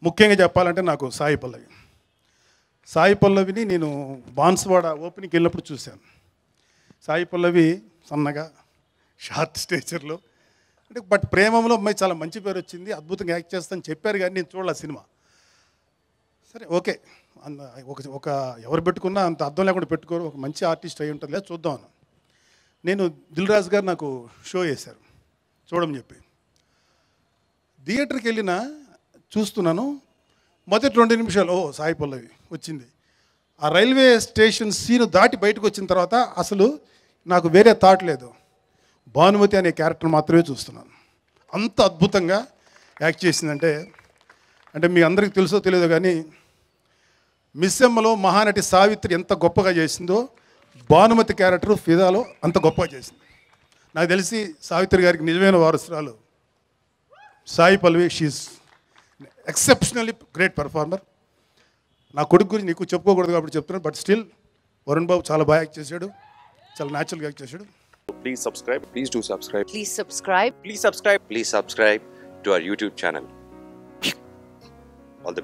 ముఖ్యంగా చెప్పాలంటే నాకు సాయి పల్లవిని నేను బాన్స్వాడ ఓపెనింగ్కి వెళ్ళినప్పుడు చూశాను. సాయి పల్లవి సన్నగా షార్ట్ స్టేచర్లో అంటే బట్ ప్రేమంలో అమ్మాయి చాలా మంచి పేరు వచ్చింది, అద్భుతంగా యాక్ట్ చేస్తానని చెప్పారు కానీ నేను చూడాలి సినిమా. సరే ఓకే, ఒక ఎవరు పెట్టుకున్నా అంత అర్థం లేకుండా పెట్టుకోరు, ఒక మంచి ఆర్టిస్ట్ అయి ఉంటుంది లేదా చూద్దాం అన్న. నేను దిల్ రాజు గారు నాకు షో చేశారు చూడమని చెప్పి. థియేటర్కి వెళ్ళిన చూస్తున్నాను, మొదటి 2 నిమిషాలు సాయి పల్లవి వచ్చింది. ఆ రైల్వే స్టేషన్ సీను దాటి బయటకు వచ్చిన తర్వాత అసలు నాకు వేరే థాట్ లేదు, భానుమతి అనే క్యారెక్టర్ మాత్రమే చూస్తున్నాను. అంత అద్భుతంగా యాక్ట్ చేసిందంటే అంటే మీ అందరికీ తెలుసో తెలియదో కానీ మిస్సెమ్మలో మహానటి సావిత్రి ఎంత గొప్పగా చేసిందో భానుమతి క్యారెక్టర్ ఫిదాలో అంత గొప్పగా చేసింది. నాకు తెలిసి సావిత్రి గారికి నిజమైన వారసురాలు Sai Pallavi. She is exceptionally great performer. నా కొడుకు గురించి నీకు చెప్పుకోకూడదు కాబట్టి చెప్తున్నాను, బట్ స్టిల్ వరుణ్ బాబు చాలా బాగా యాక్ట్ చేశాడు, చాలా న్యాచురల్గా యాక్ట్ చేశాడు. Please subscribe. Please do subscribe. Please subscribe. Please subscribe. Please subscribe to our YouTube channel.